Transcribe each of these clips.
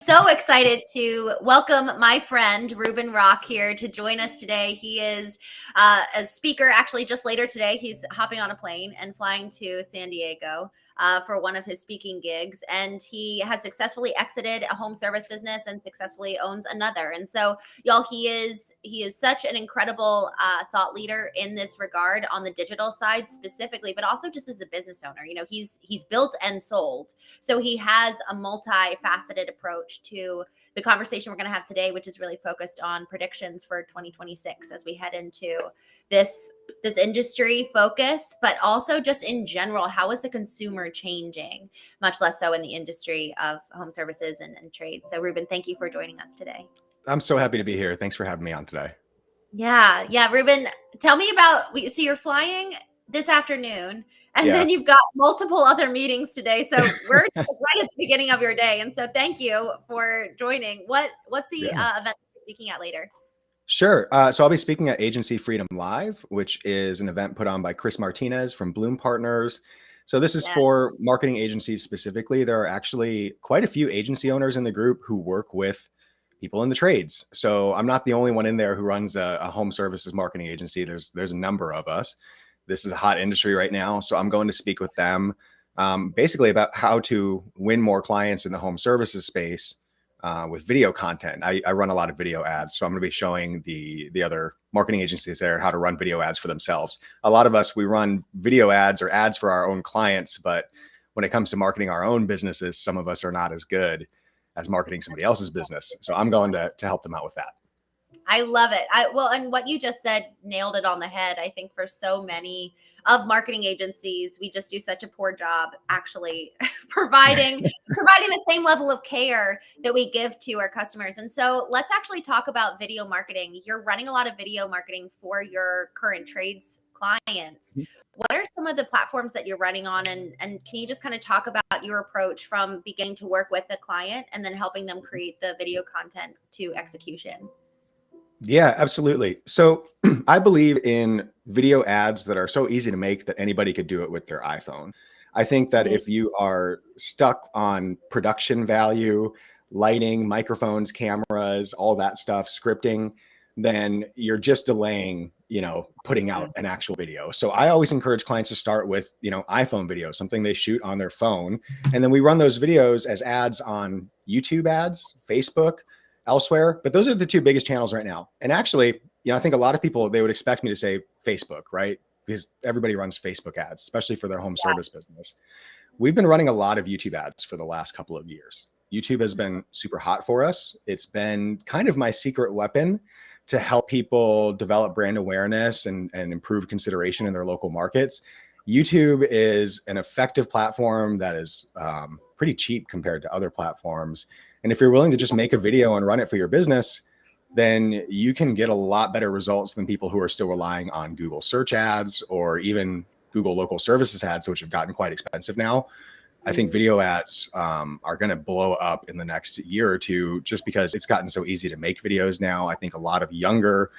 So excited to welcome my friend Reuben Rock here to join us today. He is a speaker. Actually, just later today, he's hopping on a plane and flying to San Diego for one of his speaking gigs. And he has successfully exited a home service business and successfully owns another. And so, y'all, he is such an incredible thought leader in this regard on the digital side specifically, but also just as a business owner. You know, he's built and sold, so he has a multifaceted approach to the conversation we're going to have today, which is really focused on predictions for 2026 as we head into this industry focus, but also just in general, how is the consumer changing, much less so in the industry of home services and trade. So Reuben, thank you for joining us today. I'm so happy to be here. Thanks for having me on today. Yeah. Reuben, tell me about, so you're flying this afternoon and Yeah. then you've got multiple other meetings today. So we're right at the beginning of your day. And so thank you for joining. What's the event you're speaking at later? Sure. So I'll be speaking at Agency Freedom Live, which is an event put on by Chris Martinez from Bloom Partners. So this is for marketing agencies specifically. There are actually quite a few agency owners in the group who work with people in the trades. So I'm not the only one in there who runs a home services marketing agency. There's a number of us. This is a hot industry right now. So I'm going to speak with them basically about how to win more clients in the home services space with video content. I run a lot of video ads. So I'm going to be showing the other marketing agencies there how to run video ads for themselves. A lot of us, we run video ads or ads for our own clients, but when it comes to marketing our own businesses, some of us are not as good as marketing somebody else's business. So I'm going to help them out with that. I love it. And what you just said nailed it on the head. I think for so many of marketing agencies, we just do such a poor job actually providing the same level of care that we give to our customers. And so let's actually talk about video marketing. You're running a lot of video marketing for your current trades clients. What are some of the platforms that you're running on? And can you just kind of talk about your approach from beginning to work with a client and then helping them create the video content to execution? Yeah, absolutely. So I believe in video ads that are so easy to make that anybody could do it with their iPhone. I think that if you are stuck on production value, lighting, microphones, cameras, all that stuff, scripting, then you're just delaying, putting out an actual video. So I always encourage clients to start with, iPhone videos, something they shoot on their phone. And then we run those videos as ads on YouTube ads, Facebook, elsewhere, but those are the two biggest channels right now. And actually, I think a lot of people, they would expect me to say Facebook, right? Because everybody runs Facebook ads, especially for their home service business. We've been running a lot of YouTube ads for the last couple of years. YouTube has been super hot for us. It's been kind of my secret weapon to help people develop brand awareness and improve consideration in their local markets. YouTube is an effective platform that is pretty cheap compared to other platforms. And if you're willing to just make a video and run it for your business, then you can get a lot better results than people who are still relying on Google search ads or even Google local services ads, which have gotten quite expensive now. I think video ads are going to blow up in the next year or two just because it's gotten so easy to make videos now. I think a lot of younger,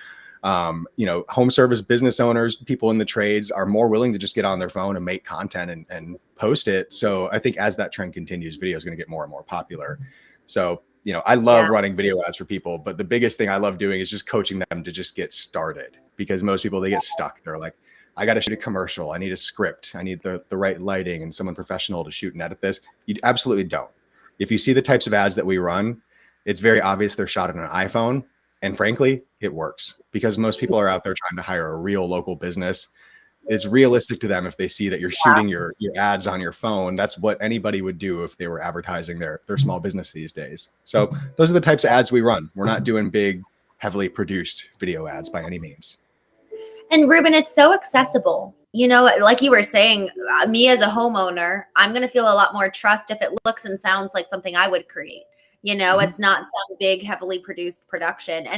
home service business owners, people in the trades are more willing to just get on their phone and make content and post it. So I think as that trend continues, video is going to get more and more popular. So, I love running video ads for people, but the biggest thing I love doing is just coaching them to just get started, because most people, they get stuck. They're like, I got to shoot a commercial. I need a script. I need the right lighting and someone professional to shoot and edit this. You absolutely don't. If you see the types of ads that we run, it's very obvious they're shot on an iPhone. And frankly, it works because most people are out there trying to hire a real local business. It's realistic to them if they see that you're shooting your ads on your phone. That's what anybody would do if they were advertising their small business these days. So those are the types of ads we run. We're not doing big, heavily produced video ads by any means. And Reuben, it's so accessible. Like you were saying, me as a homeowner, I'm going to feel a lot more trust if it looks and sounds like something I would create. It's not some big, heavily produced production.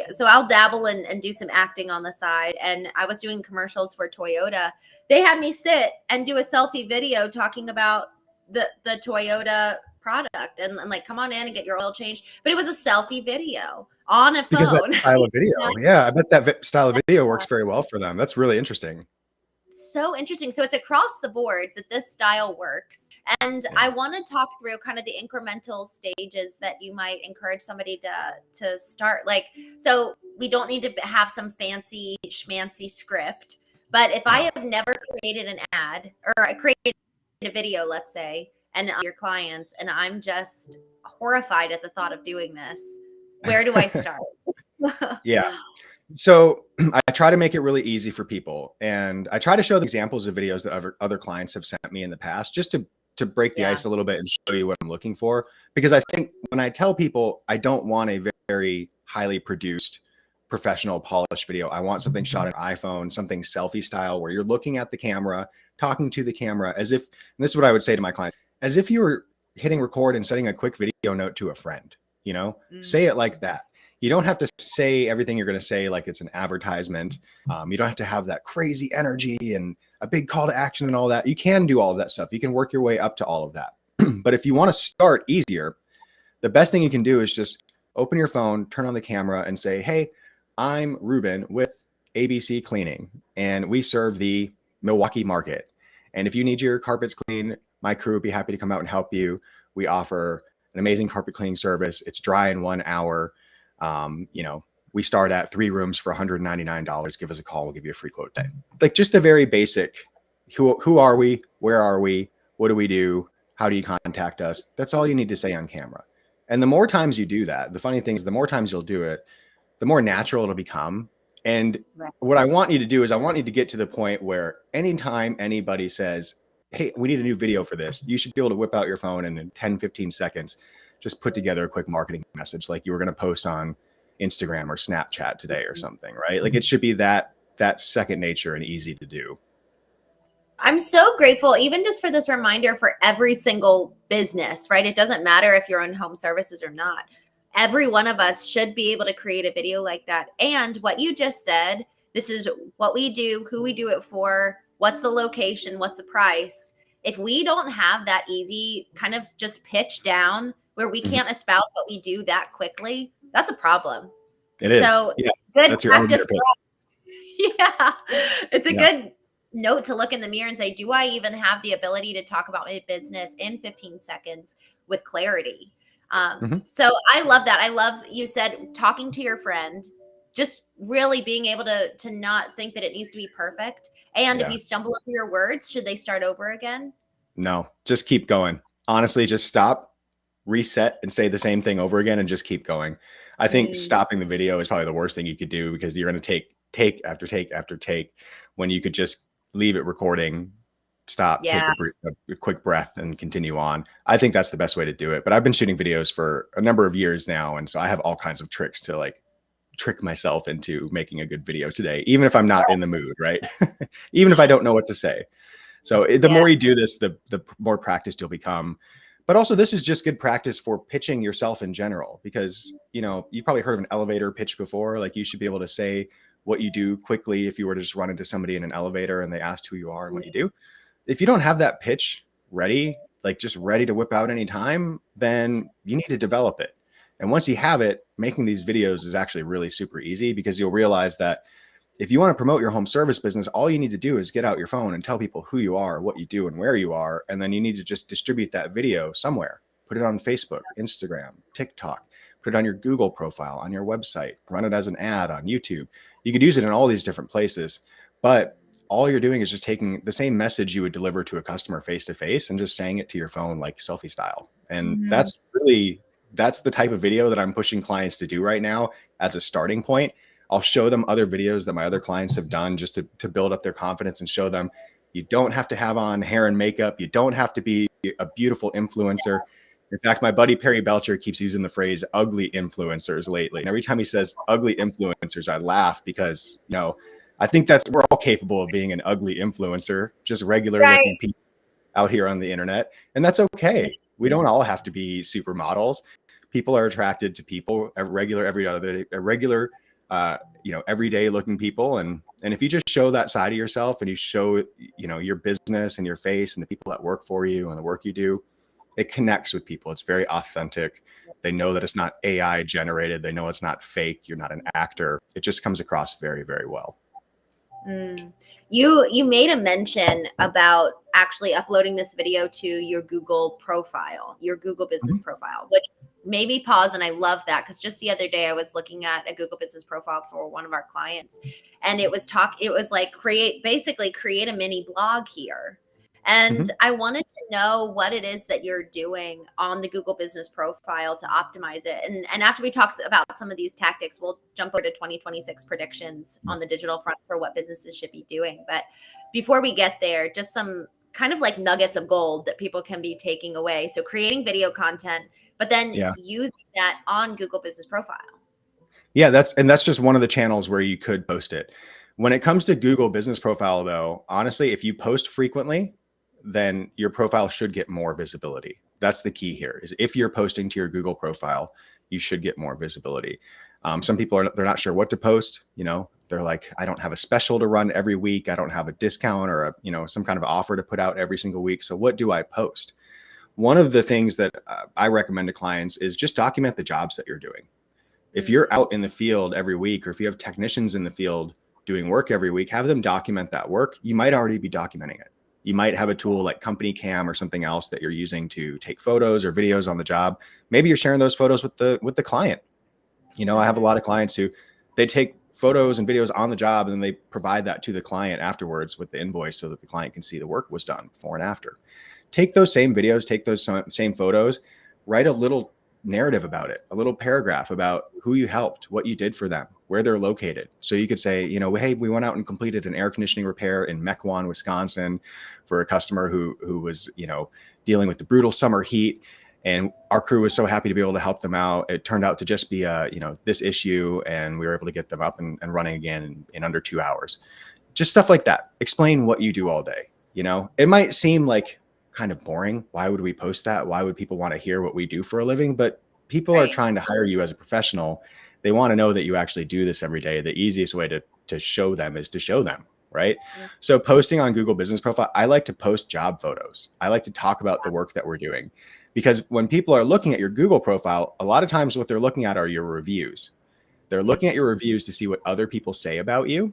So I'll dabble and do some acting on the side. And I was doing commercials for Toyota. They had me sit and do a selfie video talking about the Toyota product and like, come on in and get your oil changed. But it was a selfie video on a phone. Because that style of video. Yeah, I bet that style of video works very well for them. That's really interesting. So interesting. So it's across the board that this style works. And Yeah. I want to talk through kind of the incremental stages that you might encourage somebody to start. Like, so we don't need to have some fancy schmancy script. But if I No. have never created an ad or I created a video, let's say, and your clients, and I'm just horrified at the thought of doing this, where do I start? Yeah. So I try to make it really easy for people, and I try to show the examples of videos that other clients have sent me in the past, just to break the Yeah. ice a little bit and show you what I'm looking for. Because I think when I tell people I don't want a very highly produced, professional, polished video, I want something shot on an iPhone, something selfie style, where you're looking at the camera, talking to the camera, as if, and this is what I would say to my client, as if you were hitting record and sending a quick video note to a friend. Say it like that. You don't have to say everything you're going to say like it's an advertisement. You don't have to have that crazy energy and a big call to action and all that. You can do all of that stuff. You can work your way up to all of that. But if you want to start easier, the best thing you can do is just open your phone, turn on the camera and say, hey, I'm Reuben with ABC Cleaning, and we serve the Milwaukee market. And if you need your carpets cleaned, my crew would be happy to come out and help you. We offer an amazing carpet cleaning service. It's dry in 1 hour. We start at 3 rooms for $199. Give us a call. We'll give you a free quote day. Like just the very basic, who are we? Where are we? What do we do? How do you contact us? That's all you need to say on camera. And the more times you do that, the funny thing is the more times you'll do it, the more natural it'll become. And what I want you to do is I want you to get to the point where anytime anybody says, hey, we need a new video for this, you should be able to whip out your phone and in 10, 15 seconds, just put together a quick marketing message like you were going to post on Instagram or Snapchat today or something, right? Like it should be that second nature and easy to do. I'm so grateful, even just for this reminder for every single business, right? It doesn't matter if you're in home services or not. Every one of us should be able to create a video like that. And what you just said, this is what we do, who we do it for, what's the location, what's the price. If we don't have that easy kind of just pitch down where we can't espouse what we do that quickly, that's a problem. It is. So yeah, good that's your practice. Yeah, it's a Yeah. good note to look in the mirror and say, do I even have the ability to talk about my business in 15 seconds with clarity? So I love that. I love you said talking to your friend, just really being able to not think that it needs to be perfect. And if you stumble over your words, should they start over again? No, just keep going. Honestly, just stop, reset, and say the same thing over again and just keep going. I think stopping the video is probably the worst thing you could do because you're going to take after take after take when you could just leave it recording, stop, take a quick breath and continue on. I think that's the best way to do it. But I've been shooting videos for a number of years now. And so I have all kinds of tricks to like trick myself into making a good video today, even if I'm not in the mood, right? Even if I don't know what to say. So the more you do this, the more practiced you'll become. But also this is just good practice for pitching yourself in general, because, you've probably heard of an elevator pitch before. Like you should be able to say what you do quickly if you were to just run into somebody in an elevator and they asked who you are and what you do. If you don't have that pitch ready, like just ready to whip out anytime, then you need to develop it. And once you have it, making these videos is actually really super easy because you'll realize that if you want to promote your home service business, all you need to do is get out your phone and tell people who you are, what you do, and where you are. And then you need to just distribute that video somewhere. Put it on Facebook, Instagram, TikTok, put it on your Google profile, on your website, run it as an ad on YouTube. You could use it in all these different places, but all you're doing is just taking the same message you would deliver to a customer face-to-face and just saying it to your phone like selfie style. And that's the type of video that I'm pushing clients to do right now as a starting point. I'll show them other videos that my other clients have done just to build up their confidence and show them you don't have to have on hair and makeup. You don't have to be a beautiful influencer. In fact, my buddy Perry Belcher keeps using the phrase ugly influencers lately. And every time he says ugly influencers, I laugh because, I think we're all capable of being an ugly influencer, just regular looking people out here on the internet. And that's okay. We don't all have to be supermodels. People are attracted to people, regular, everyday looking people. And if you just show that side of yourself and you show, your business and your face and the people that work for you and the work you do, it connects with people. It's very authentic. They know that it's not AI generated. They know it's not fake. You're not an actor. It just comes across very, very well. You made a mention about actually uploading this video to your Google profile, your Google business profile, which made me pause. And I love that, because just the other day I was looking at a Google business profile for one of our clients, and it was like create a mini blog here. And I wanted to know what it is that you're doing on the Google business profile to optimize it. And after we talk about some of these tactics, we'll jump over to 2026 predictions on the digital front for what businesses should be doing. But before we get there, just some kind of like nuggets of gold that people can be taking away. So creating video content, but then using that on Google business profile. Yeah, that's just one of the channels where you could post it. When it comes to Google business profile, though, honestly, if you post frequently, then your profile should get more visibility. That's the key here, is if you're posting to your Google profile, you should get more visibility. Some people they're not sure what to post. They're like, I don't have a special to run every week. I don't have a discount or some kind of offer to put out every single week. So what do I post? One of the things that I recommend to clients is just document the jobs that you're doing. If you're out in the field every week, or if you have technicians in the field doing work every week, have them document that work. You might already be documenting it. You might have a tool like Company Cam or something else that you're using to take photos or videos on the job. Maybe you're sharing those photos with the client. I have a lot of clients who they take photos and videos on the job, and then they provide that to the client afterwards with the invoice so that the client can see the work was done before and after. Take those same videos, take those same photos, write a little narrative about it, a little paragraph about who you helped, what you did for them, where they're located. So you could say, hey, we went out and completed an air conditioning repair in Mequon, Wisconsin for a customer who was, dealing with the brutal summer heat. And our crew was so happy to be able to help them out. It turned out to just be this issue, and we were able to get them up and running again in under 2 hours. Just stuff like that. Explain what you do all day. It might seem like kind of boring. Why would we post that? Why would people want to hear what we do for a living? But people are trying to hire you as a professional. They want to know that you actually do this every day. The easiest way to show them is to show them, right? Yeah. So posting on Google Business Profile, I like to post job photos. I like to talk about the work that we're doing, because when people are looking at your Google profile, a lot of times what they're looking at are your reviews. They're looking at your reviews to see what other people say about you.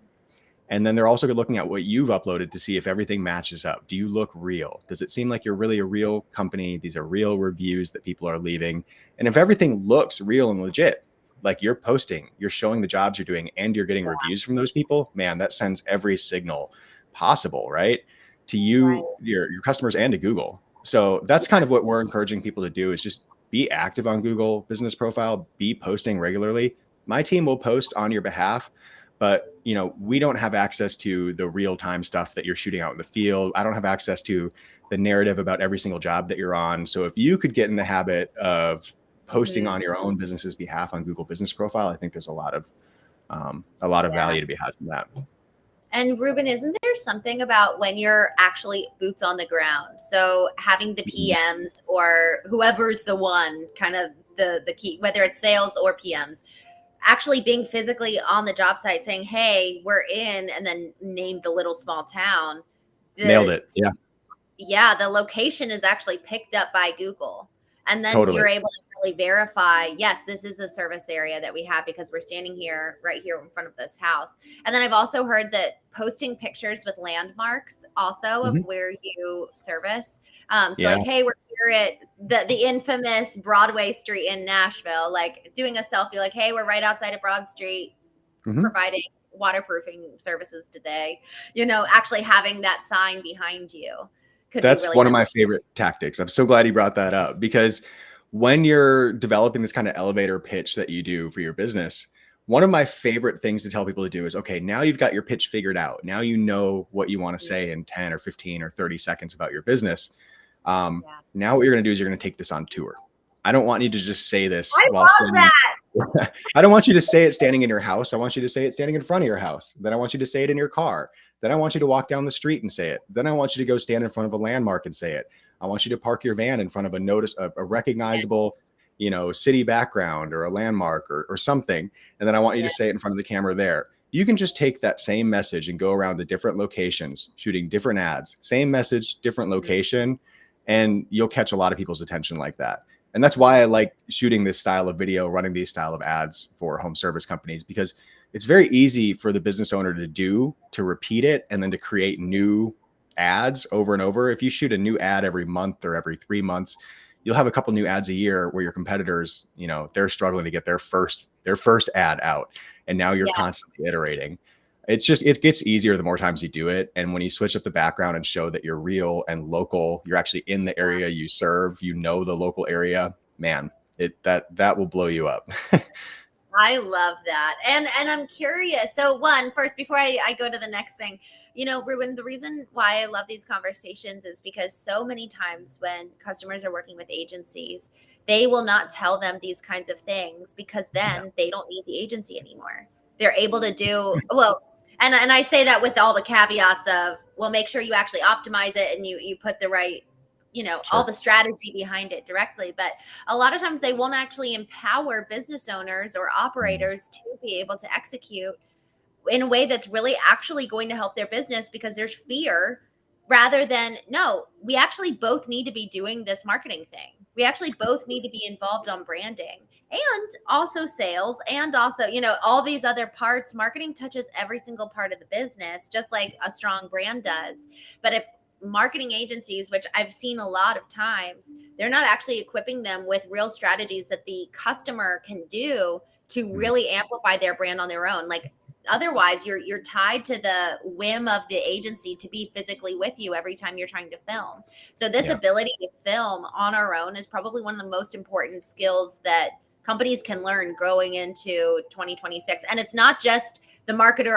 And then they're also looking at what you've uploaded to see if everything matches up. Do you look real? Does it seem like you're really a real company? These are real reviews that people are leaving. And if everything looks real and legit, like you're posting, you're showing the jobs you're doing, and you're getting reviews from those people, man, that sends every signal possible, right? To you, your customers, and to Google. So that's kind of what we're encouraging people to do, is just be active on Google Business Profile, be posting regularly. My team will post on your behalf, but we don't have access to the real-time stuff that you're shooting out in the field. I don't have access to the narrative about every single job that you're on. So if you could get in the habit of posting on your own business's behalf on Google Business Profile, I think there's a lot of value to be had from that. And Reuben, isn't there something about when you're actually boots on the ground? So having the PMs or whoever's the one, kind of the key, whether it's sales or PMs, actually being physically on the job site saying, hey, we're in, and then name the little small town. Nailed it. Yeah. Yeah. The location is actually picked up by Google. And then you're able to really verify, yes, this is a service area that we have because we're standing right here in front of this house. And then I've also heard that posting pictures with landmarks also of where you service. Like, hey, we're here at the infamous Broadway Street in Nashville, like doing a selfie, like, hey, we're right outside of Broad Street providing waterproofing services today. Actually having that sign behind you. That's really one of my favorite tactics. I'm so glad you brought that up, because when you're developing this kind of elevator pitch that you do for your business, one of my favorite things to tell people to do is, okay, now you've got your pitch figured out. Now you know what you want to say in 10 or 15 or 30 seconds about your business. Now what you're going to do is you're going to take this on tour. I don't want you to just say this while standing. I don't want you to say it standing in your house. I want you to say it standing in front of your house. Then I want you to say it in your car. Then I want you to walk down the street and say it. Then I want you to go stand in front of a landmark and say it. I want you to park your van in front of a recognizable, city background or a landmark or something. And then I want you to say it in front of the camera there. You can just take that same message and go around to different locations, shooting different ads, same message, different location, and you'll catch a lot of people's attention like that. And that's why I like shooting this style of video, running these style of ads for home service companies, because it's very easy for the business owner to repeat it and then to create new ads over and over. If you shoot a new ad every month or every 3 months, you'll have a couple new ads a year where your competitors, they're struggling to get their first ad out. And now you're constantly iterating. It gets easier the more times you do it. And when you switch up the background and show that you're real and local, you're actually in the area you serve, the local area, man, that will blow you up. I love that. And I'm curious. So first, before I go to the next thing, Reuben, the reason why I love these conversations is because so many times when customers are working with agencies, they will not tell them these kinds of things because then they don't need the agency anymore. They're able to do well. And I say that with all the caveats of, well, make sure you actually optimize it and you put the right, all the strategy behind it directly. But a lot of times they won't actually empower business owners or operators to be able to execute in a way that's really actually going to help their business, because there's fear rather than, no, we actually both need to be doing this marketing thing. We actually both need to be involved on branding and also sales and also, all these other parts. Marketing touches every single part of the business, just like a strong brand does. But if marketing agencies, which I've seen a lot of times, they're not actually equipping them with real strategies that the customer can do to really amplify their brand on their own. Like, otherwise you're tied to the whim of the agency to be physically with you every time you're trying to film. So this ability to film on our own is probably one of the most important skills that companies can learn going into 2026. And it's not just the marketer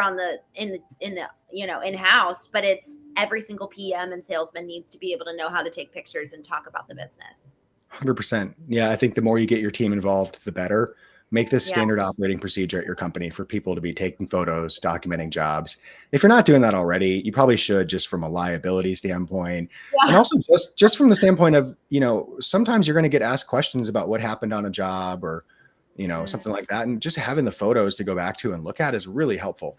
in-house, but it's every single PM and salesman needs to be able to know how to take pictures and talk about the business. 100%. Yeah. I think the more you get your team involved, the better. Make this standard operating procedure at your company for people to be taking photos, documenting jobs. If you're not doing that already, you probably should, just from a liability standpoint. And also just from the standpoint of, sometimes you're going to get asked questions about what happened on a job or, something like that. And just having the photos to go back to and look at is really helpful.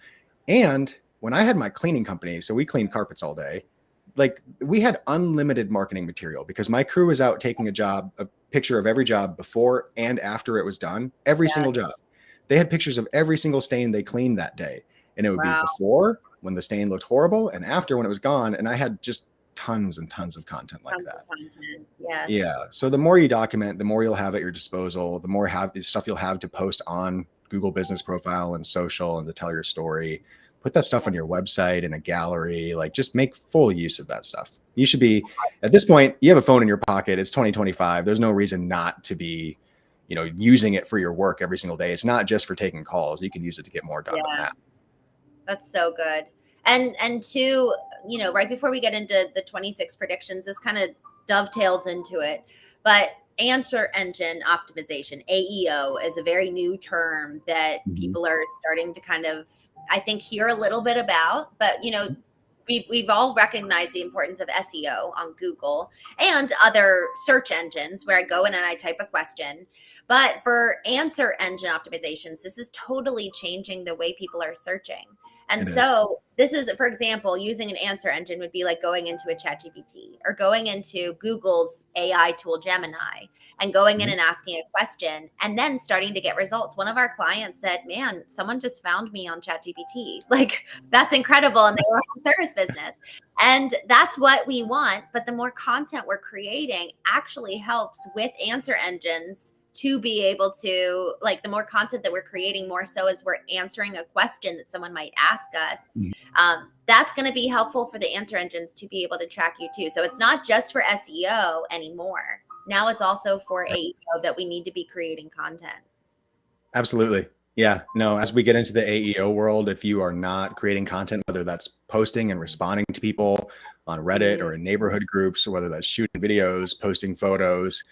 And when I had my cleaning company, so we cleaned carpets all day, like we had unlimited marketing material because my crew was out taking a picture of every job before and after it was done, every single job. They had pictures of every single stain they cleaned that day. And it would be before when the stain looked horrible and after when it was gone. And I had just tons and tons of content like that. Yes. Yeah. So the more you document, the more you'll have at your disposal, the more stuff you'll have to post on Google Business Profile and social and to tell your story. Put that stuff on your website in a gallery, like just make full use of that stuff. You should be, at this point, you have a phone in your pocket. It's 2025. There's no reason not to be, using it for your work every single day. It's not just for taking calls. You can use it to get more done than that. That's so good. And two, right before we get into the 26 predictions, this kind of dovetails into it, but answer engine optimization, AEO, is a very new term that people are starting to kind of, I think, hear a little bit about, but we've all recognized the importance of SEO on Google and other search engines where I go in and I type a question. But for answer engine optimizations, this is totally changing the way people are searching. And this is, for example, using an answer engine would be like going into a ChatGPT or going into Google's AI tool, Gemini, and going in and asking a question and then starting to get results. One of our clients said, man, someone just found me on ChatGPT. Like, that's incredible. And they were in the service business. And that's what we want. But the more content we're creating actually helps with answer engines to be able to, like, the more content that we're creating, more so as we're answering a question that someone might ask us, that's going to be helpful for the answer engines to be able to track you too. So it's not just for SEO anymore. Now it's also for AEO that we need to be creating content. Absolutely. Yeah. No, as we get into the AEO world, if you are not creating content, whether that's posting and responding to people on Reddit or in neighborhood groups, or whether that's shooting videos, posting photos,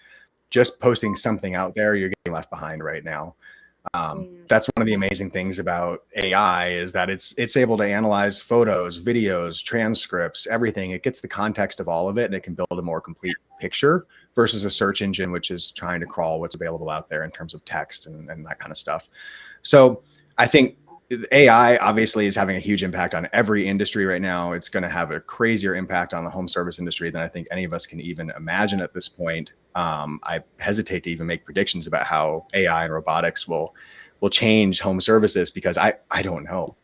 just posting something out there, you're getting left behind right now. That's one of the amazing things about AI is that it's able to analyze photos, videos, transcripts, everything. It gets the context of all of it and it can build a more complete picture versus a search engine, which is trying to crawl what's available out there in terms of text and that kind of stuff. So I think AI obviously is having a huge impact on every industry right now. It's going to have a crazier impact on the home service industry than I think any of us can even imagine at this point. I hesitate to even make predictions about how AI and robotics will will change home services, because I don't know,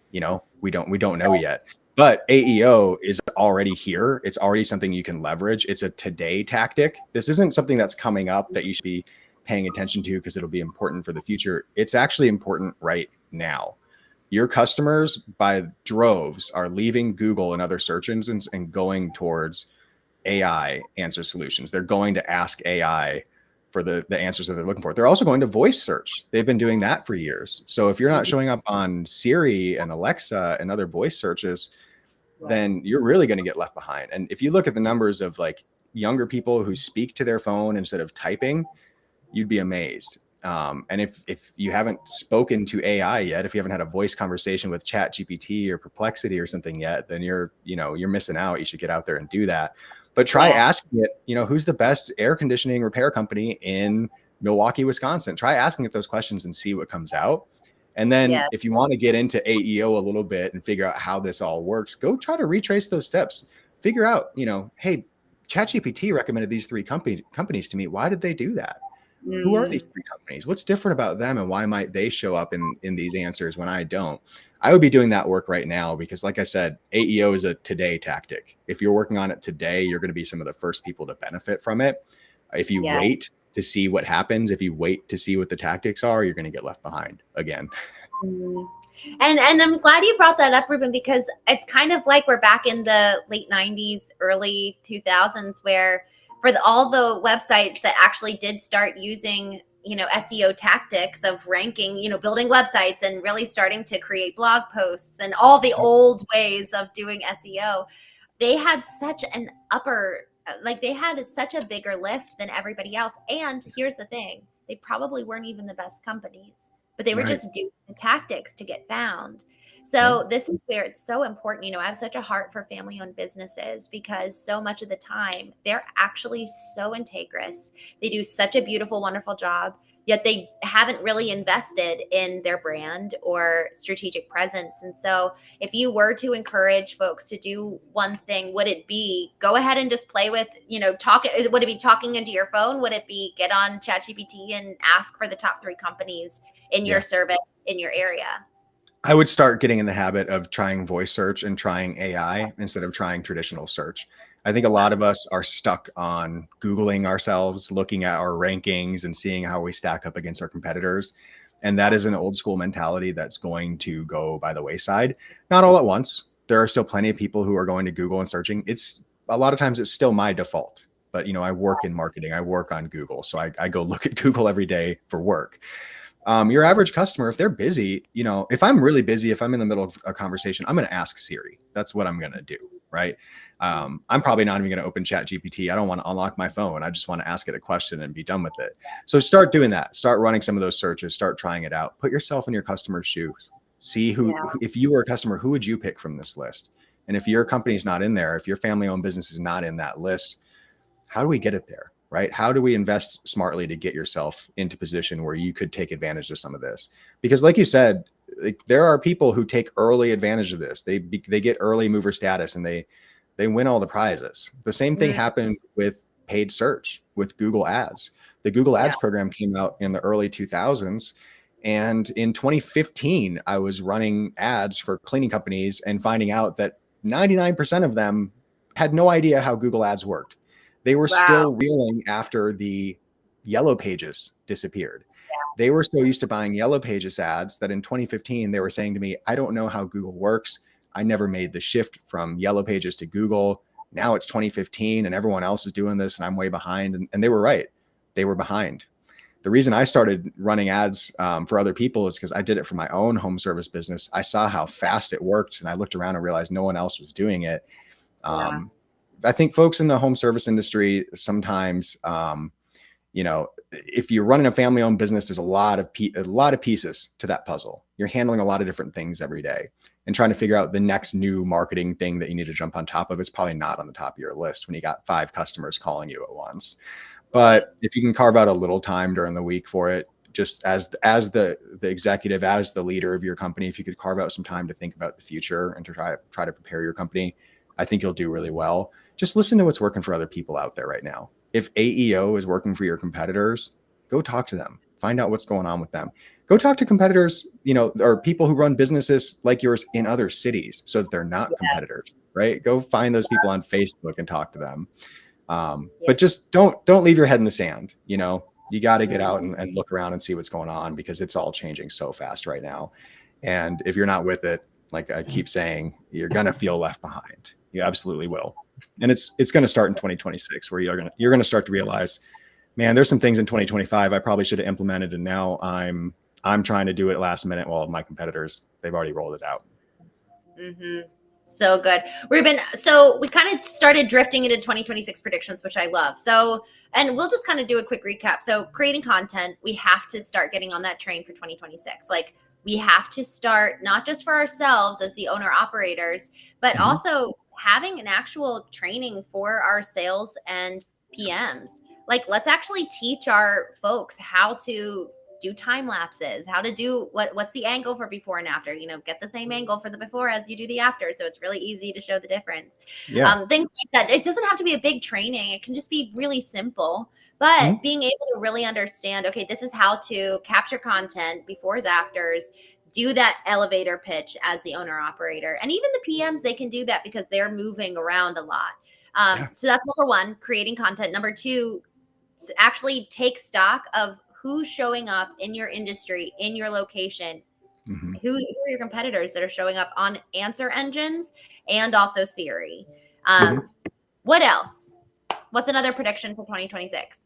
we don't know yet. But AEO is already here. It's already something you can leverage. It's a today tactic. This isn't something that's coming up that you should be paying attention to because it'll be important for the future. It's actually important right now. Your customers by droves are leaving Google and other search engines and going towards AI answer solutions. They're going to ask AI for the answers that they're looking for. They're also going to voice search. They've been doing that for years. So if you're not showing up on Siri and Alexa and other voice searches, then you're really going to get left behind. And if you look at the numbers of like younger people who speak to their phone instead of typing, you'd be amazed. And if you haven't spoken to AI yet, if you haven't had a voice conversation with Chat GPT or Perplexity or something yet, then you're missing out. You should get out there and do that. But try asking it, who's the best air conditioning repair company in Milwaukee, Wisconsin? Try asking it those questions and see what comes out. And then if you want to get into AEO a little bit and figure out how this all works, go try to retrace those steps. Figure out, hey, ChatGPT recommended these three companies to me. Why did they do that? Who are these three companies? What's different about them, and why might they show up in these answers when I don't? I would be doing that work right now, because like I said, AEO is a today tactic. If you're working on it today, you're going to be some of the first people to benefit from it. If you wait to see what happens, if you wait to see what the tactics are, you're going to get left behind again. And I'm glad you brought that up, Reuben, because it's kind of like we're back in the late 90s, early 2000s, where for all the websites that actually did start using, SEO tactics of ranking, building websites and really starting to create blog posts and all the old ways of doing SEO, they had such an they had such a bigger lift than everybody else. And here's the thing, they probably weren't even the best companies, but they were just doing the tactics to get found. So this is where it's so important. I have such a heart for family-owned businesses, because so much of the time they're actually so integrous. They do such a beautiful, wonderful job, yet they haven't really invested in their brand or strategic presence. And so if you were to encourage folks to do one thing, would it be go ahead and just play with, would it be talking into your phone? Would it be get on ChatGPT and ask for the top 3 companies in your service in your area? I would start getting in the habit of trying voice search and trying AI instead of trying traditional search. I think a lot of us are stuck on Googling ourselves, looking at our rankings and seeing how we stack up against our competitors. And that is an old school mentality that's going to go by the wayside. Not all at once. There are still plenty of people who are going to Google and searching. It's a lot of times it's still my default, but I work in marketing. I work on Google. So I go look at Google every day for work. Your average customer, if they're busy, if I'm really busy, if I'm in the middle of a conversation, I'm going to ask Siri. That's what I'm going to do. Right. I'm probably not even going to open ChatGPT. I don't want to unlock my phone. I just want to ask it a question and be done with it. So start doing that. Start running some of those searches. Start trying it out. Put yourself in your customer's shoes. See if you were a customer, who would you pick from this list? And if your company's not in there, if your family-owned business is not in that list, how do we get it there? Right? How do we invest smartly to get yourself into position where you could take advantage of some of this? Because like you said, there are people who take early advantage of this. They get early mover status and they win all the prizes. The same thing happened with paid search, with Google Ads. The Google Ads program came out in the early 2000s. And in 2015, I was running ads for cleaning companies and finding out that 99% of them had no idea how Google Ads worked. They were still reeling after the Yellow Pages disappeared. They were so used to buying Yellow Pages ads that in 2015, they were saying to me, I don't know how Google works. I never made the shift from Yellow Pages to Google. Now it's 2015 and everyone else is doing this and I'm way behind. And they were right. They were behind. The reason I started running ads for other people is because I did it for my own home service business. I saw how fast it worked and I looked around and realized no one else was doing it. I think folks in the home service industry sometimes, if you're running a family-owned business, there's a lot of pieces to that puzzle. You're handling a lot of different things every day, and trying to figure out the next new marketing thing that you need to jump on top of. It's probably not on the top of your list when you got 5 customers calling you at once. But if you can carve out a little time during the week for it, just as the executive, as the leader of your company, if you could carve out some time to think about the future and to try to prepare your company, I think you'll do really well. Just listen to what's working for other people out there right now. If AEO is working for your competitors, go talk to them. Find out what's going on with them. Go talk to competitors, or people who run businesses like yours in other cities so that they're not competitors, right? Go find those people on Facebook and talk to them. But just don't leave your head in the sand. You got to get out and look around and see what's going on, because it's all changing so fast right now. And if you're not with it, like I keep saying, you're going to feel left behind. You absolutely will. And it's going to start in 2026, where you're going to start to realize, man, there's some things in 2025 I probably should have implemented, and now I'm trying to do it last minute while my competitors, they've already rolled it out. Mm-hmm. So good. Reuben, so we kind of started drifting into 2026 predictions, which I love. So, and we'll just kind of do a quick recap. So creating content, we have to start getting on that train for 2026. Like, we have to start not just for ourselves as the owner operators, but also having an actual training for our sales and PMs. Like, let's actually teach our folks how to do time lapses, how to do what's the angle for before and after, get the same angle for the before as you do the after. So it's really easy to show the difference. Things like that. It doesn't have to be a big training. It can just be really simple, but being able to really understand, okay, this is how to capture content, befores, afters, do that elevator pitch as the owner operator. And even the PMs, they can do that because they're moving around a lot. So that's number one, creating content. Number two, actually take stock of who's showing up in your industry, in your location. Who are your competitors that are showing up on answer engines and also Siri? What else? What's another prediction for 2026?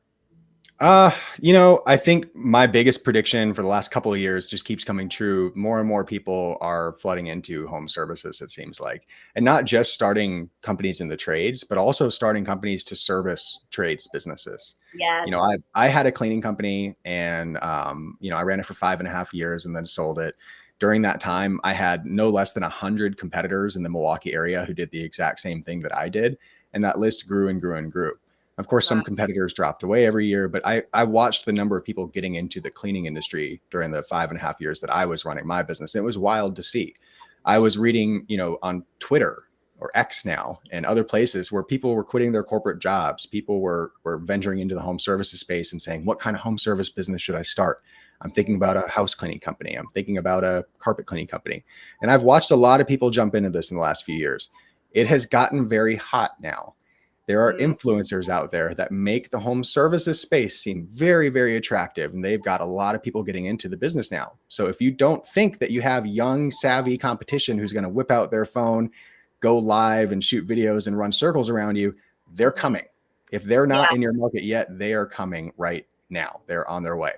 I think my biggest prediction for the last couple of years just keeps coming true. More and more people are flooding into home services, it seems like, and not just starting companies in the trades, but also starting companies to service trades businesses. Yes. I had a cleaning company, and, I ran it for 5.5 years and then sold it. During that time, I had no less than 100 competitors in the Milwaukee area who did the exact same thing that I did. And that list grew and grew and grew. Of course, some competitors dropped away every year, but I watched the number of people getting into the cleaning industry during the 5.5 years that I was running my business. It was wild to see. I was reading, on Twitter or X now and other places where people were quitting their corporate jobs. People were venturing into the home services space and saying, what kind of home service business should I start? I'm thinking about a house cleaning company. I'm thinking about a carpet cleaning company. And I've watched a lot of people jump into this in the last few years. It has gotten very hot now. There are influencers out there that make the home services space seem very, very attractive. And they've got a lot of people getting into the business now. So if you don't think that you have young, savvy competition who's going to whip out their phone, go live and shoot videos and run circles around you, they're coming. If they're not in your market yet, they are coming right now. They're on their way.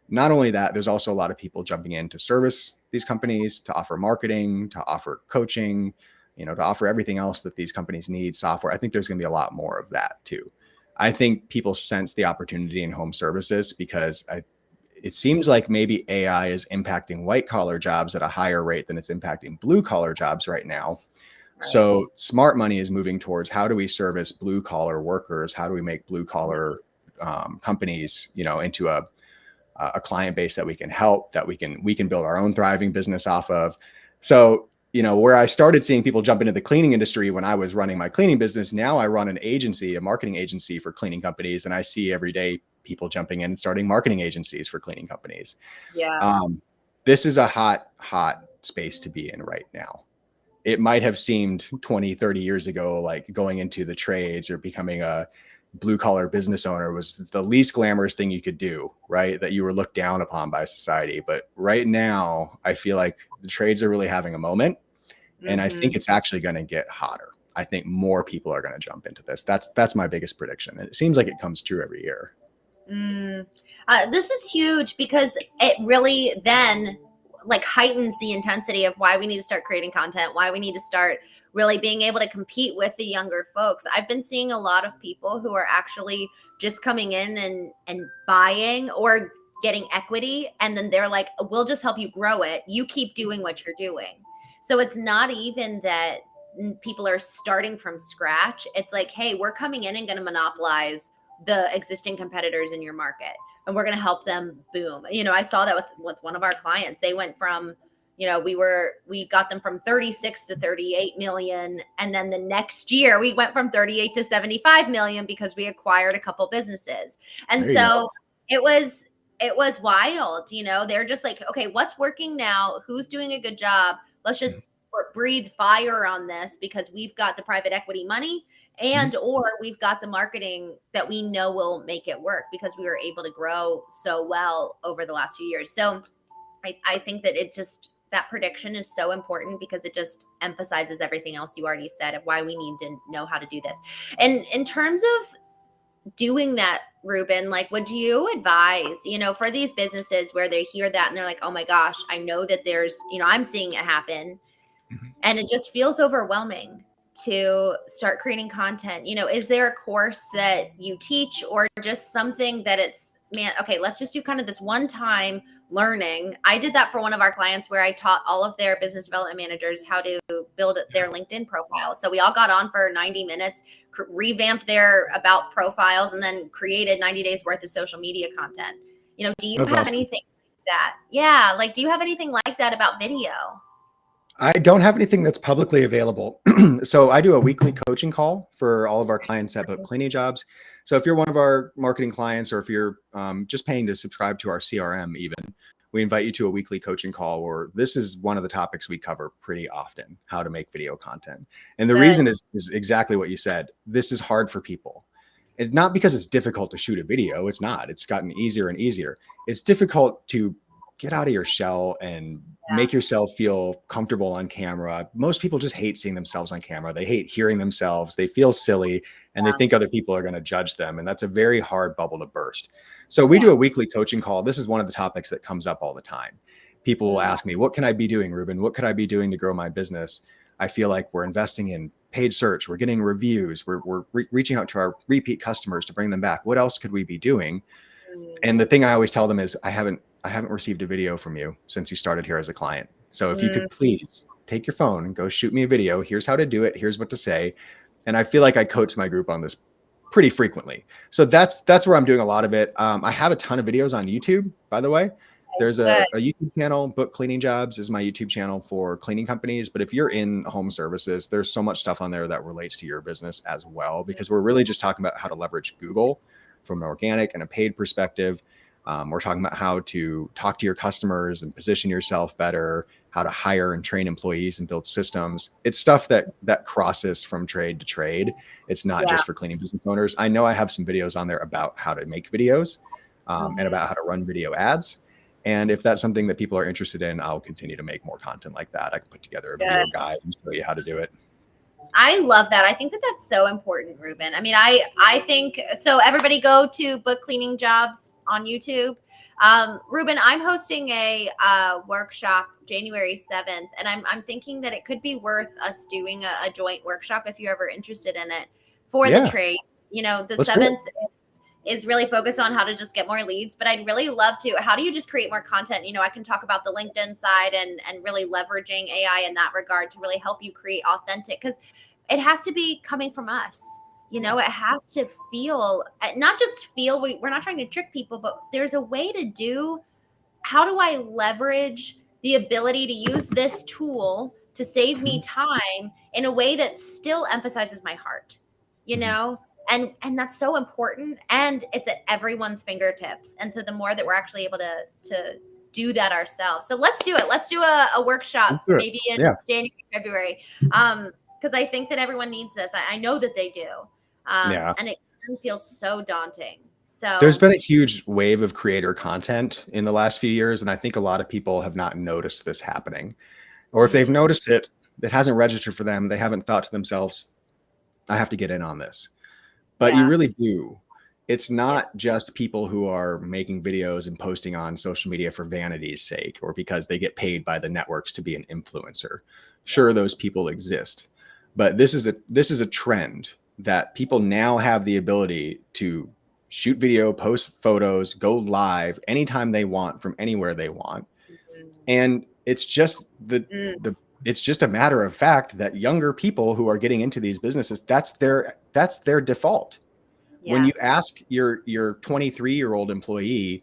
Not only that, there's also a lot of people jumping in to service these companies, to offer marketing, to offer coaching, to offer everything else that these companies need, software. I think there's going to be a lot more of that too. I think people sense the opportunity in home services because it seems like maybe AI is impacting white collar jobs at a higher rate than it's impacting blue collar jobs right now. Right. So smart money is moving towards how do we service blue collar workers? How do we make blue collar companies, into a client base that we can help, that we can build our own thriving business off of. So where I started seeing people jump into the cleaning industry when I was running my cleaning business, now I run an agency, a marketing agency for cleaning companies. And I see every day people jumping in and starting marketing agencies for cleaning companies. Yeah. This is a hot space to be in right now. It might have seemed 20, 30 years ago, like going into the trades or becoming a blue collar business owner was the least glamorous thing you could do, right? That you were looked down upon by society. But right now, I feel like the trades are really having a moment. And I think it's actually going to get hotter. I think more people are going to jump into this. That's my biggest prediction. And it seems like it comes true every year. This is huge because it really then heightens the intensity of why we need to start creating content, why we need to start really being able to compete with the younger folks. I've been seeing a lot of people who are actually just coming in and buying or getting equity. And then they're like, we'll just help you grow it. You keep doing what you're doing. So it's not even that people are starting from scratch. It's like, hey, we're coming in and going to monopolize the existing competitors in your market. And we're going to help them boom. I saw that with one of our clients. They went from, we got them from 36 to 38 million. And then the next year we went from 38 to 75 million because we acquired a couple businesses. And so it was it was wild. They're just like, okay, what's working now? Who's doing a good job? Let's just breathe fire on this because we've got the private equity money and or we've got the marketing that we know will make it work because we were able to grow so well over the last few years. So I think that that prediction is so important because it just emphasizes everything else you already said of why we need to know how to do this. And in terms of doing that, Reuben, like, would you advise, for these businesses where they hear that and they're like, oh my gosh, I know that there's, I'm seeing it happen and it just feels overwhelming to start creating content. Is there a course that you teach or just something that it's, man, okay, let's just do kind of this one time learning. I did that for one of our clients where I taught all of their business development managers how to build their LinkedIn profile. So we all got on for 90 minutes, revamped their about profiles, and then created 90 days worth of social media content. Do you That's have awesome. anything like that? Yeah. Like, do you have anything like that about video? I don't have anything that's publicly available. So I do a weekly coaching call for all of our clients that book cleaning jobs. So if you're one of our marketing clients, or if you're just paying to subscribe to our CRM, even, we invite you to a weekly coaching call where this is one of the topics we cover pretty often: how to make video content. And the reason is exactly what you said. This is hard for people. It's not because it's difficult to shoot a video. It's not. It's gotten easier and easier. It's difficult to get out of your shell and make yourself feel comfortable on camera. Most people just hate seeing themselves on camera. They hate hearing themselves. They feel silly and they think other people are going to judge them. And that's a very hard bubble to burst. So we do a weekly coaching call. This is one of the topics that comes up all the time. People will ask me, what can I be doing, Reuben? What could I be doing to grow my business? I feel like we're investing in paid search. We're getting reviews. We're reaching out to our repeat customers to bring them back. What else could we be doing? And the thing I always tell them is, I haven't received a video from you since you started here as a client. So if you could please take your phone and go shoot me a video. Here's how to do it. Here's what to say. And I feel like I coach my group on this pretty frequently. So that's where I'm doing a lot of it. I have a ton of videos on YouTube, by the way. There's a YouTube channel. Book Cleaning Jobs is my YouTube channel for cleaning companies. But if you're in home services, there's so much stuff on there that relates to your business as well, because we're really just talking about how to leverage Google from an organic and a paid perspective. We're talking about how to talk to your customers and position yourself better, how to hire and train employees and build systems. It's stuff that crosses from trade to trade. It's not just for cleaning business owners. I know I have some videos on there about how to make videos and about how to run video ads. And if that's something that people are interested in, I'll continue to make more content like that. I can put together a video guide and show you how to do it. I love that. I think that that's so important, Reuben. I mean, I think so. Everybody go to Book Cleaning Jobs on YouTube. Reuben, I'm hosting a workshop January 7th, and I'm thinking that it could be worth us doing a joint workshop if you're ever interested in it for the trades. The Let's 7th is really focused on how to just get more leads, but I'd really love to, how do you just create more content? I can talk about the LinkedIn side and really leveraging AI in that regard to really help you create authentic, because it has to be coming from us. It has to feel, not just feel, we're not trying to trick people, but there's a way to do, how do I leverage the ability to use this tool to save me time in a way that still emphasizes my heart, and that's so important. And it's at everyone's fingertips. And so the more that we're actually able to do that ourselves. So let's do it. Let's do a workshop maybe in January, February. Because I think that everyone needs this. I know that they do. And it can feel so daunting. So there's been a huge wave of creator content in the last few years. And I think a lot of people have not noticed this happening. Or if they've noticed it, it hasn't registered for them. They haven't thought to themselves, I have to get in on this. But you really do. It's not just people who are making videos and posting on social media for vanity's sake, or because they get paid by the networks to be an influencer. Sure, those people exist. But this is a trend that people now have the ability to shoot video, post photos, go live anytime they want from anywhere they want. And it's just it's just a matter of fact that younger people who are getting into these businesses, that's their default. When you ask your 23-year-old employee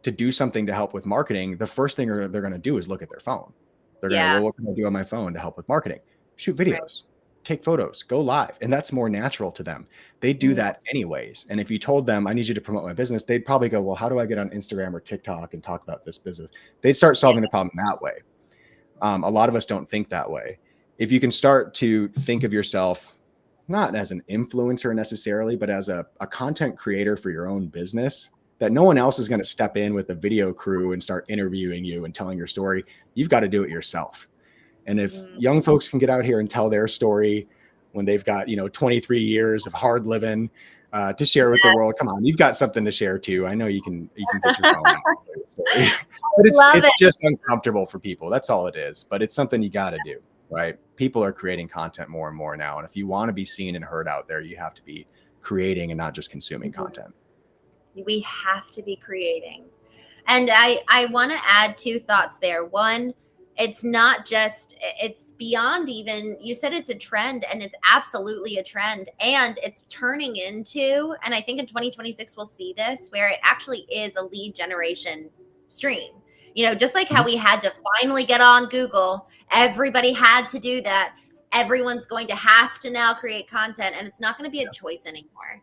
to do something to help with marketing, the first thing they're going to do is look at their phone. They're going to, well, what can I do on my phone to help with marketing? Shoot videos. take photos, go live. And that's more natural to them. They do that anyways. And if you told them, I need you to promote my business, they'd probably go, well, how do I get on Instagram or TikTok and talk about this business? They'd start solving the problem that way. A lot of us don't think that way. If you can start to think of yourself not as an influencer necessarily, but as a content creator for your own business, that no one else is going to step in with a video crew and start interviewing you and telling your story. You've got to do it yourself. And if young folks can get out here and tell their story when they've got, 23 years of hard living to share with the world, come on, you've got something to share too. I know you can get your phone out. But it's just uncomfortable for people. That's all it is. But it's something you got to do, right? People are creating content more and more now. And if you want to be seen and heard out there, you have to be creating and not just consuming content. We have to be creating. And I want to add 2 thoughts there. One, it's not just, it's beyond even, you said it's a trend, and it's absolutely a trend, and it's turning into, and I think in 2026, we'll see this, where it actually is a lead generation stream. Just like how we had to finally get on Google, everybody had to do that. Everyone's going to have to now create content, and it's not going to be a choice anymore.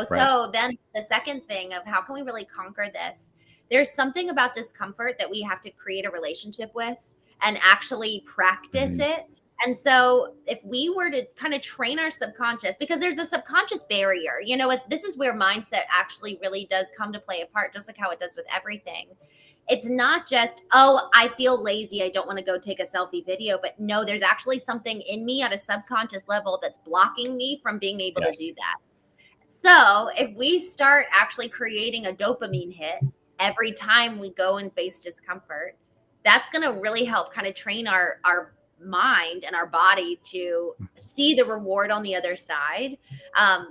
So then the second thing of how can we really conquer this? There's something about discomfort that we have to create a relationship with and actually practice it. And so if we were to kind of train our subconscious, because there's a subconscious barrier, this is where mindset actually really does come to play a part, just like how it does with everything. It's not just, oh, I feel lazy, I don't want to go take a selfie video, but no, there's actually something in me at a subconscious level that's blocking me from being able to do that. So if we start actually creating a dopamine hit every time we go and face discomfort, that's going to really help kind of train our mind and our body to see the reward on the other side.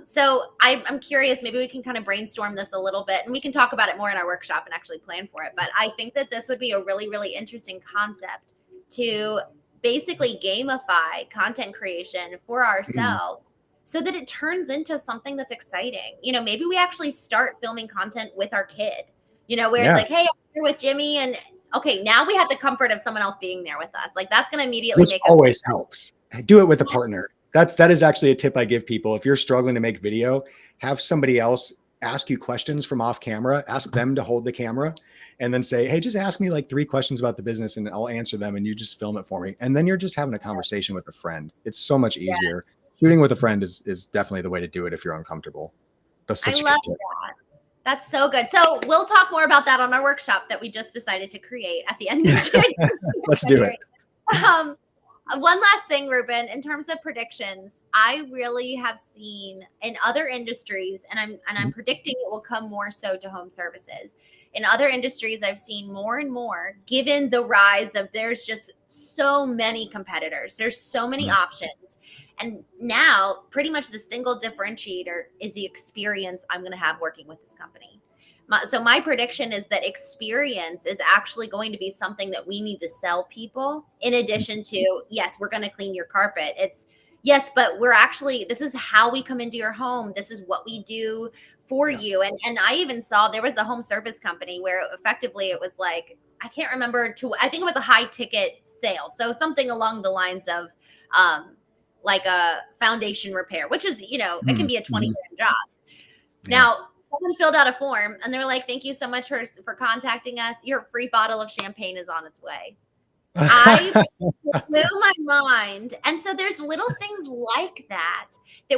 So I'm curious, maybe we can kind of brainstorm this a little bit, and we can talk about it more in our workshop and actually plan for it. But I think that this would be a really, really interesting concept to basically gamify content creation for ourselves. So that it turns into something that's exciting. Maybe we actually start filming content with our kid, where it's like, hey, I'm here with Jimmy, and okay, now we have the comfort of someone else being there with us. Like, that's going to immediately make us always helps. Do it with a partner. That is actually a tip I give people. If you're struggling to make video, have somebody else ask you questions from off camera, ask them to hold the camera, and then say, hey, just ask me like 3 questions about the business and I'll answer them, and you just film it for me. And then you're just having a conversation with a friend. It's so much easier. Shooting with a friend is definitely the way to do it if you're uncomfortable. That's such a good tip. That. That's so good. So we'll talk more about that on our workshop that we just decided to create at the end of January. Let's do it. One last thing, Reuben, in terms of predictions, I really have seen in other industries, and I'm predicting it will come more so to home services. In other industries, I've seen more and more, given the rise of there's just so many competitors, there's so many options. And now pretty much the single differentiator is the experience I'm going to have working with this company. So my prediction is that experience is actually going to be something that we need to sell people, in addition to, yes, we're going to clean your carpet. It's yes, but we're actually, this is how we come into your home. This is what we do for you. And I even saw there was a home service company where effectively it was like, I can't remember, I think it was a high ticket sale. So something along the lines of like a foundation repair, which is, it can be a 20 grand job. Now, someone filled out a form and they're like, thank you so much for contacting us. Your free bottle of champagne is on its way. I blew my mind. And so there's little things like that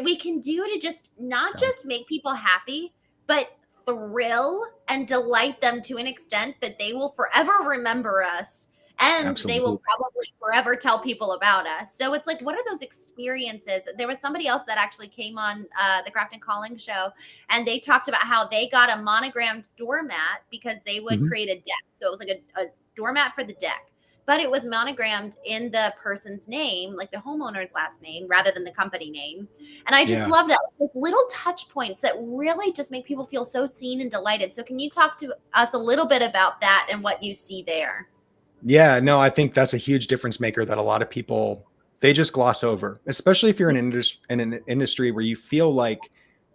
we can do to just not just make people happy, but thrill and delight them to an extent that they will forever remember us. And they will probably forever tell people about us. So it's like, what are those experiences? There was somebody else that actually came on the Craft and Calling show, and they talked about how they got a monogrammed doormat because they would create a deck. So it was like a doormat for the deck, but it was monogrammed in the person's name, like the homeowner's last name, rather than the company name. And I just love that. Those little touch points that really just make people feel so seen and delighted. So can you talk to us a little bit about that and what you see there? Yeah, no, I think that's a huge difference maker that a lot of people, they just gloss over, especially if you're in an industry where you feel like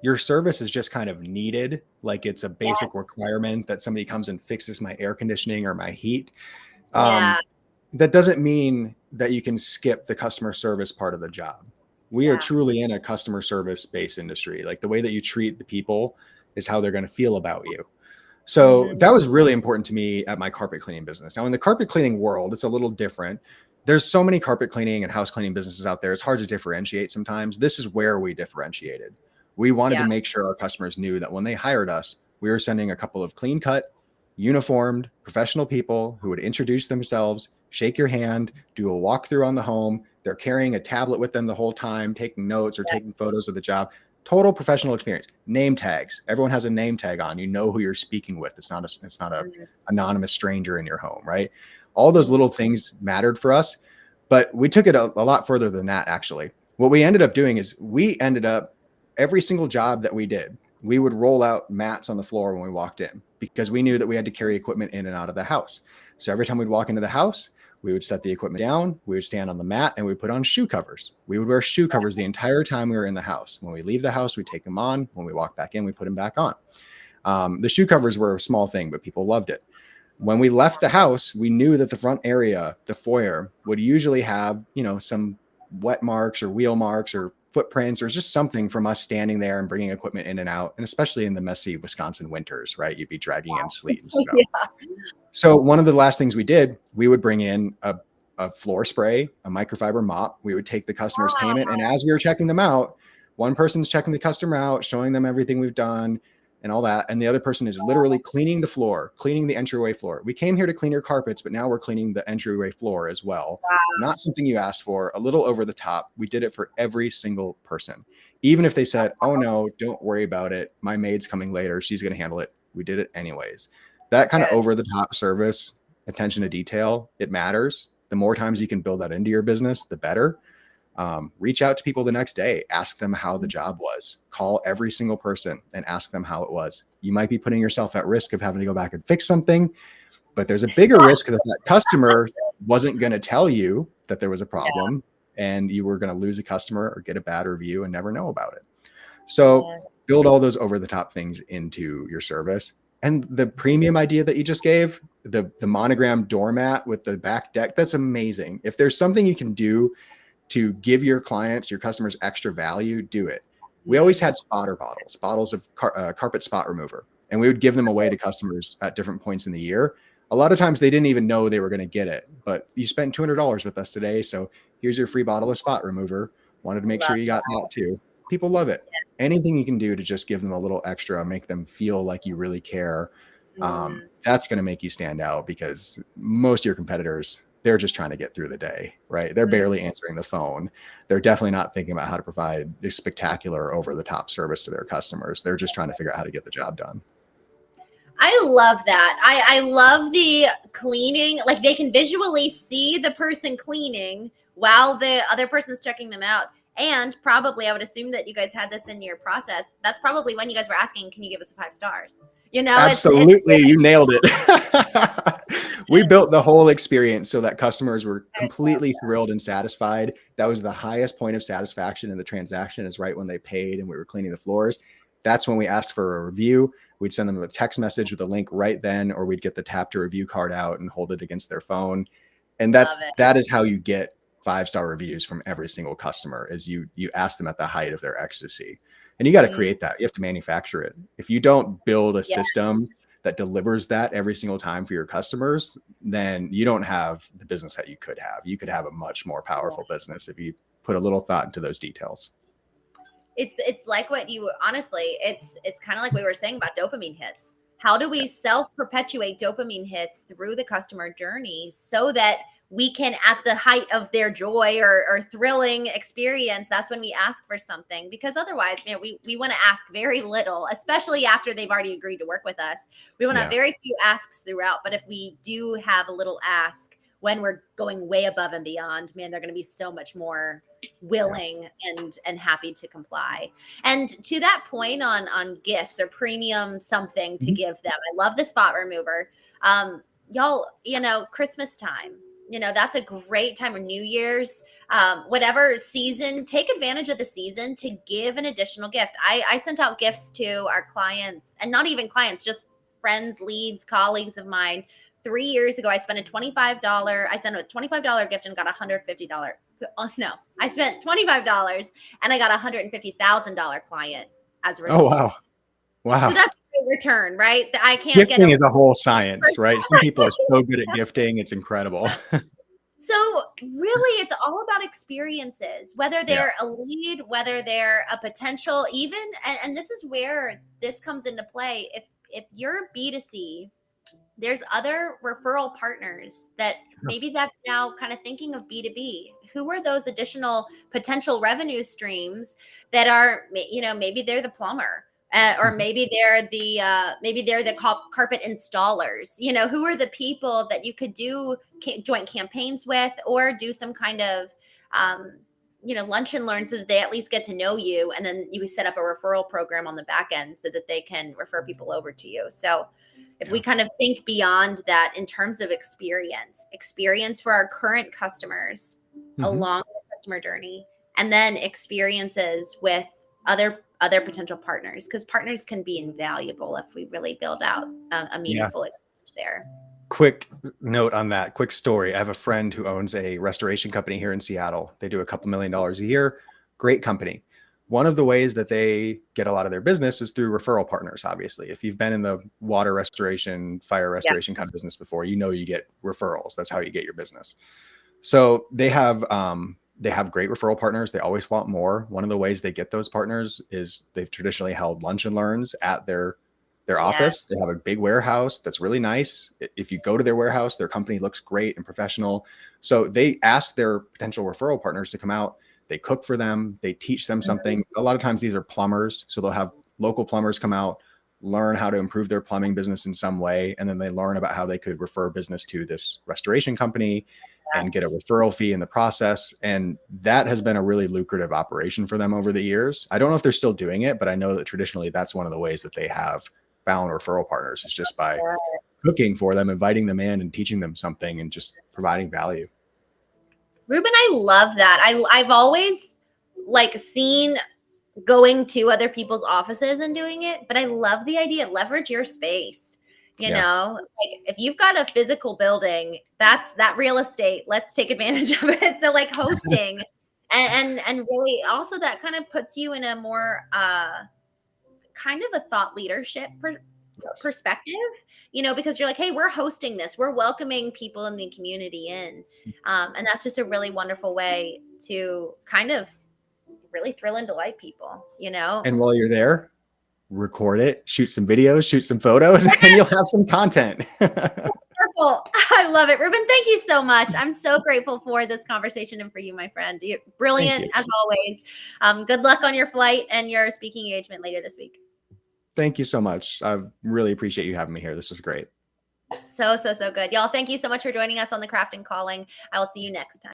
your service is just kind of needed. Like it's a basic requirement that somebody comes and fixes my air conditioning or my heat. That doesn't mean that you can skip the customer service part of the job. We are Yeah. truly in a customer service based industry. Like the way that you treat the people is how they're going to feel about you. So Mhm. that was really important to me at my carpet cleaning business. Now, in the carpet cleaning world, it's a little different. There's so many carpet cleaning and house cleaning businesses out there. It's hard to differentiate sometimes. This is where we differentiated. We wanted Yeah. to make sure our customers knew that when they hired us, we were sending a couple of clean cut, uniformed, professional people who would introduce themselves, shake your hand, do a walkthrough on the home. They're carrying a tablet with them the whole time, taking notes or Yeah. taking photos of the job. Total professional experience. Name tags. Everyone has a name tag on. You know who you're speaking with. It's not a Mhm. anonymous stranger in your home, right? All those Mhm. little things mattered for us, but we took it a lot further than that. Actually, what we ended up doing is we ended up every single job that we did, we would roll out mats on the floor when we walked in because we knew that we had to carry equipment in and out of the house. So every time we'd walk into the house, we would set the equipment down, we would stand on the mat, and we put on shoe covers. We would wear shoe covers the entire time we were in the house. When we leave the house, we take them on. When we walk back in, we put them back on. The shoe covers were a small thing, but people loved it. When we left the house, we knew that the front area, the foyer, would usually have, some wet marks or wheel marks or footprints or just something from us standing there and bringing equipment in and out. And especially in the messy Wisconsin winters, right? You'd be dragging in sleet and snow. Yeah. So one of the last things we did, we would bring in a floor spray, a microfiber mop. We would take the customer's payment. And as we were checking them out, one person's checking the customer out, showing them everything we've done and all that. And the other person is literally cleaning the floor, cleaning the entryway floor. We came here to clean your carpets, but now we're cleaning the entryway floor as well. Not something you asked for, a little over the top. We did it for every single person. Even if they said, oh no, don't worry about it. My maid's coming later. She's going to handle it. We did it anyways. That kind of Good. over the top service, attention to detail, it matters. The more times you can build that into your business, the better. Reach out to people the next day, ask them how the job was, call every single person and ask them how it was. You might be putting yourself at risk of having to go back and fix something, but there's a bigger risk that that customer wasn't going to tell you that there was a Yeah. problem and you were going to lose a customer or get a bad review and never know about it. So Yeah. build all those over the top things into your service. And the premium idea that you just gave, the monogram doormat with the back deck, that's amazing. If there's something you can do to give your clients, your customers extra value, do it. We always had spotter bottles of carpet spot remover, and we would give them away to customers at different points in the year. A lot of times they didn't even know they were going to get it, but you spent $200 with us today. So here's your free bottle of spot remover. Wanted to make sure Love you got that too. People love it. Anything you can do to just give them a little extra, make them feel like you really care. Mhm. That's going to make you stand out because most of your competitors, they're just trying to get through the day, right? They're Mhm. barely answering the phone. They're definitely not thinking about how to provide a spectacular over the top service to their customers. They're just trying to figure out how to get the job done. I love that. I love the cleaning. Like they can visually see the person cleaning while the other person's checking them out. And probably, I would assume that you guys had this in your process. That's probably when you guys were asking, "Can you give us 5 stars?" It's Absolutely. You nailed it. We built the whole experience so that customers were completely thrilled and satisfied. That was the highest point of satisfaction in the transaction, is right when they paid and we were cleaning the floors. That's when we asked for a review. We'd send them a text message with a link right then, or we'd get the tap to review card out and hold it against their phone. And love it. that is how you get 5-star reviews from every single customer, is you ask them at the height of their ecstasy. And you got to Mm, create that. You have to manufacture it. If you don't build a yeah. system that delivers that every single time for your customers, then you don't have the business that you could have. You could have a much more powerful business if you put a little thought into those details. It's like what you honestly, it's kind of like we were saying about dopamine hits. How do Yeah. we self-perpetuate dopamine hits through the customer journey so that we can, at the height of their joy or thrilling experience, that's when we ask for something? Because otherwise, man, we want to ask very little, especially after they've already agreed to work with us. We want to have Yeah. very few asks throughout, but if we do have a little ask when we're going way above and beyond, man, they're going to be so much more willing and happy to comply. And to that point on gifts or premium something to Mhm. give them, I love the spot remover. Y'all, Christmas time, that's a great time, of New Year's, whatever season, take advantage of the season to give an additional gift. I sent out gifts to our clients, and not even clients, just friends, leads, colleagues of mine, 3 years ago, I spent a $25, I sent a $25 gift and got a $150. Oh no, I spent $25 and I got a $150,000 client as a Oh, result. wow. So Wow. that's a return, right? I can't get Gifting a is a whole science, right? Some people are so good at gifting. It's incredible. So really, it's all about experiences, whether Yeah. they're a lead, whether they're a potential, even, and this is where this comes into play. If you're B2C, there's other referral partners that maybe that's now kind of thinking of B2B. Who are those additional potential revenue streams that are, maybe they're the plumber, or Mhm. maybe they're the carpet installers. Who are the people that you could do joint campaigns with, or do some kind of lunch and learn, so that they at least get to know you, and then you set up a referral program on the back end so that they can refer people over to you. So if we Yeah. kind of think beyond that in terms of experience for our current customers Mhm. along the customer journey, and then experiences with other potential partners, because partners can be invaluable if we really build out a Yeah. meaningful exchange there. Quick note on that, quick story. I have a friend who owns a restoration company here in Seattle. They do a couple $1 million a year. Great company. One of the ways that they get a lot of their business is through referral partners, obviously. If you've been in the water restoration, fire Yeah. restoration kind of business before, you know you get referrals. That's how you get your business. So they have great referral partners. They always want more. One of the ways they get those partners is they've traditionally held lunch and learns at their Yeah. office. They have a big warehouse that's really nice. If you go to their warehouse, their company looks great and professional. So they ask their potential referral partners to come out. They cook for them. They teach them something. A lot of times these are plumbers. So they'll have local plumbers come out, learn how to improve their plumbing business in some way. And then they learn about how they could refer business to this restoration company and get a referral fee in the process. And that has been a really lucrative operation for them over the years. I don't know if they're still doing it, but I know that traditionally that's one of the ways that they have found referral partners, is just by Yeah. cooking for them, inviting them in and teaching them something and just providing value. Ruben, I love that. I've always seen going to other people's offices and doing it, but I love the idea. Leverage your space. Yeah. If you've got a physical building, that's that real estate. Let's take advantage of it. So hosting, and really also that kind of puts you in a more kind of a thought leadership Yes. perspective, because you're like, hey, we're hosting this, we're welcoming people in the community in, and that's just a really wonderful way to kind of really thrill and delight people. And while you're there, record it, shoot some videos, shoot some photos, and you'll have some content. Wonderful. I love it. Ruben, thank you so much. I'm so grateful for this conversation and for you, my friend. You're Thank brilliant you. as always. Good luck on your flight and your speaking engagement later this week. Thank you so much. I really appreciate you having me here. This was great. So good. Y'all, thank you so much for joining us on the Craft and Calling. I will see you next time.